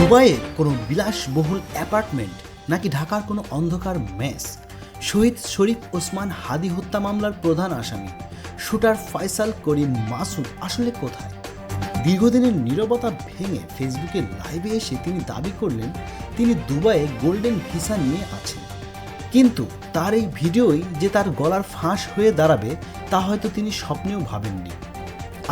দুবাইয়ে কোনো বিলাসবহুল অ্যাপার্টমেন্ট নাকি ঢাকার কোনো অন্ধকার মেস? শহীদ শরীফ ওসমান হাদি হত্যা মামলার প্রধান আসামি শুটার ফয়সাল করিম মাসুদ আসলে কোথায়? দীর্ঘদিনের নীরবতা ভেঙে ফেসবুকে লাইভে এসে তিনি দাবি করলেন তিনি দুবাইয়ে গোল্ডেন ভিসা নিয়ে আছেন। কিন্তু তার এই ভিডিওই যে তার গলার ফাঁস হয়ে দাঁড়াবে তা হয়তো তিনি স্বপ্নেও ভাবেননি।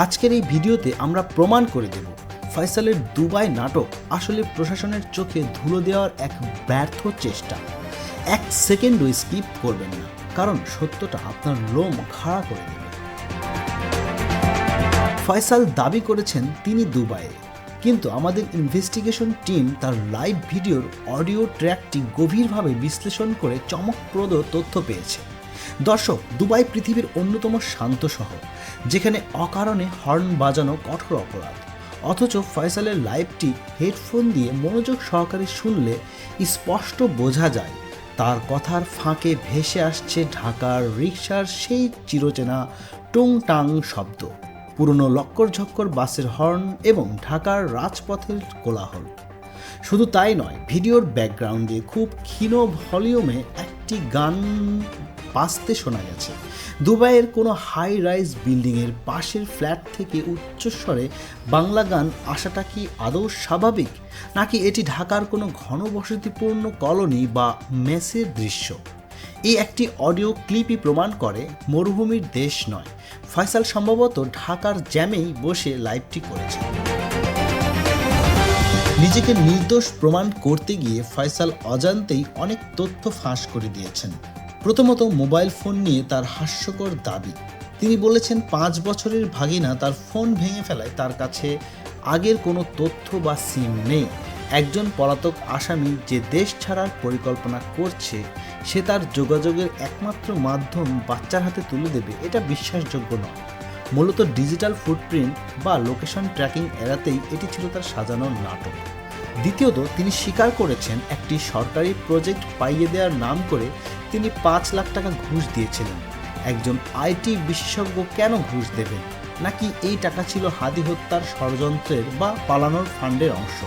আজকের এই ভিডিওতে আমরা প্রমাণ করে দেব ফয়সালের দুবাই নাটক আসলে প্রশাসনের চোখে ধুলো দেওয়ার এক ব্যর্থ চেষ্টা। এক সেকেন্ডও স্কিপ করবেন না, কারণ সত্যটা আপনার লোম খাড়া করে দেবে। ফয়সাল দাবি করেছেন তিনি দুবাইয়ে, কিন্তু আমাদের ইনভেস্টিগেশন টিম তার লাইভ ভিডিওর অডিও ট্র্যাকটি গভীরভাবে বিশ্লেষণ করে চমকপ্রদ তথ্য পেয়েছে। দর্শক, দুবাই পৃথিবীর অন্যতম শান্ত শহর, যেখানে অকারণে হর্ন বাজানো কঠোর অপরাধ। অথচ ফয়সালের লাইভটি হেডফোন দিয়ে মনোযোগ সহকারে শুনলে স্পষ্ট বোঝা যায় তার কথার ফাঁকে ভেসে আসছে ঢাকার রিকশার সেই চিরচেনা টুংটাং শব্দ, পুরনো লক্কর-ঝক্কর বাসের হর্ন এবং ঢাকার রাজপথের কোলাহল। শুধু তাই নয়, ভিডিওর ব্যাকগ্রাউন্ডে খুব ক্ষীণ ভলিউমে একটি গান বাজতে শোনা গেছে। দুবাইয়ের কোনো হাই রাইজ বিল্ডিংয়ের পাশের ফ্ল্যাট থেকে উচ্চস্বরে বাংলা গান আসাটা কি আদৌ স্বাভাবিক, নাকি এটি ঢাকার কোনো ঘনবসতিপূর্ণ কলোনি বা মেসের দৃশ্য? এই একটি অডিও ক্লিপই প্রমাণ করে মরুভূমির দেশ নয়, ফয়সাল সম্ভবত ঢাকার জ্যামেই বসে লাইভটি করেছে। নিজেকে নির্দোষ প্রমাণ করতে গিয়ে ফয়সাল অজান্তেই অনেক তথ্য ফাঁস করে দিয়েছেন। প্রথমত, মোবাইল ফোন নিয়ে তার হাস্যকর দাবি। তিনি বলেছেন 5 বছরের ভাগিনা তার ফোন ভেঙে ফেলায় তার কাছে আগের কোনো তথ্য বা সিম নেই। একজন পলাতক আসামি যে দেশ ছাড়ার পরিকল্পনা করছে, সে তার যোগাযোগের একমাত্র মাধ্যম বাচ্চার হাতে তুলে দেবে, এটা বিশ্বাসযোগ্য নয়। মূলত ডিজিটাল ফুটপ্রিন্ট বা লোকেশন ট্র্যাকিং এড়াতেই এটি ছিল তার সাজানো নাটক। দ্বিতীয়ত, তিনি স্বীকার করেছেন একটি সরকারি প্রজেক্ট পাইয়ে দেওয়ার নাম করে তিনি 5 লাখ টাকা ঘুষ দিয়েছিলেন। একজন আইটি বিশেষজ্ঞ কেন ঘুষ দেবেন? নাকি এই টাকা ছিল হাদি হত্যার ষড়যন্ত্রের বা পালানোর ফান্ডের অংশ?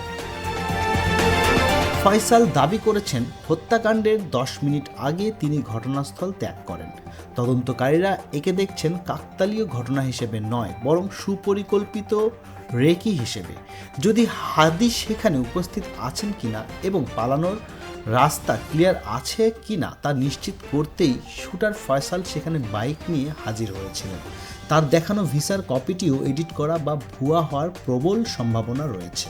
ফয়সাল দাবি করেছেন হত্যাকাণ্ডের 10 মিনিট আগে তিনি ঘটনাস্থল ত্যাগ করেন। তদন্তকারীরা একে দেখছেন কাকতালীয় ঘটনা হিসেবে নয়, বরং সুপরিকল্পিত রেকি হিসেবে। যদি হাদি সেখানে উপস্থিত আছেন কিনা এবং পালানোর রাস্তা ক্লিয়ার আছে কিনা তা নিশ্চিত করতেই শুটার ফয়সাল সেখানে বাইক নিয়ে হাজির হয়েছিলেন। তার দেখানো ভিসার কপিটিও এডিট করা বা ভুয়া হওয়ার প্রবল সম্ভাবনা রয়েছে।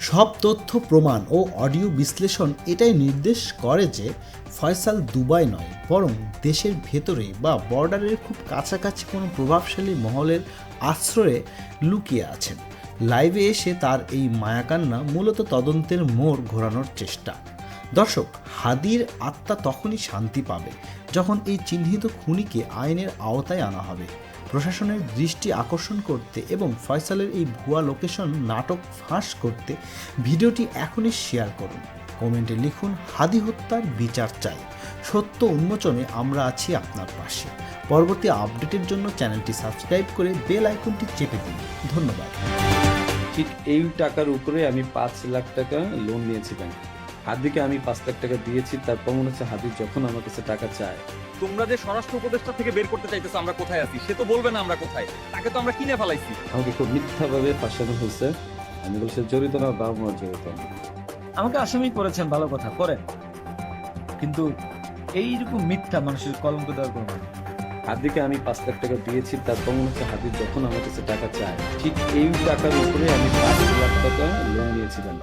সব তথ্য প্রমাণ ও অডিও বিশ্লেষণ এটাই নির্দেশ করে যে ফয়সাল দুবাই নয়, বরং দেশের ভেতরে বা বর্ডারের খুব কাছাকাছি কোনো প্রভাবশালী মহলের আশ্রয়ে লুকিয়ে আছেন। লাইভে এসে তার এই মায়াকান্না মূলত তদন্তের মোড় ঘোরানোর চেষ্টা। দর্শক, হাদির আত্মা তখনই শান্তি পাবে যখন এই চিহ্নিত খুনিকে আইনের আওতায় আনা হবে। প্রশাসনের দৃষ্টি আকর্ষণ করতে এবং ফয়সালের এই ভুয়া লোকেশন নাটক ফাঁস করতে ভিডিওটি এখনই শেয়ার করুন। কমেন্টে লিখুন হাদি হত্যার বিচার চাই। সত্য উন্মোচনে আমরা আছি আপনার পাশে। পরবর্তী আপডেটের জন্য চ্যানেলটি সাবস্ক্রাইব করে বেল আইকনটি চেপে দিন। ধন্যবাদ। ঠিক এই টাকার উপরে আমি 5 লাখ টাকা লোন নিয়েছি ব্যাংক। হাদিকে আমি 5 লাখ টাকা দিয়েছি, তার প্রমাণ হচ্ছে হাদি যখন আমার কাছে টাকা চায়। তোমরা যে স্বরাষ্ট্র উপদেষ্টা থেকে বের করতে চাইতেছো আমরা কোথায় আছি, সে তো বলবে না আমরা কোথায়। তাকে তো আমরা কিনে ফেলাইছি। আমাকে খুব মিথ্যাভাবে ফাঁসানো হয়েছে। আমি বলছি জড়িত না, বাবা মা জড়িত না। আমাকে আসামি করেছেন, ভালো কথা করেন, কিন্তু এইরকম মিথ্যা মানুষের কলঙ্ক দেওয়ার কোনো মানে। হাদিকে আমি 5 লাখ টাকা দিয়েছি, তার প্রমাণ হচ্ছে হাদি যখন আমার কাছে টাকা চায়। ঠিক এই টাকার উপরে আমি 5 লাখ টাকা লোন নিয়েছিলাম।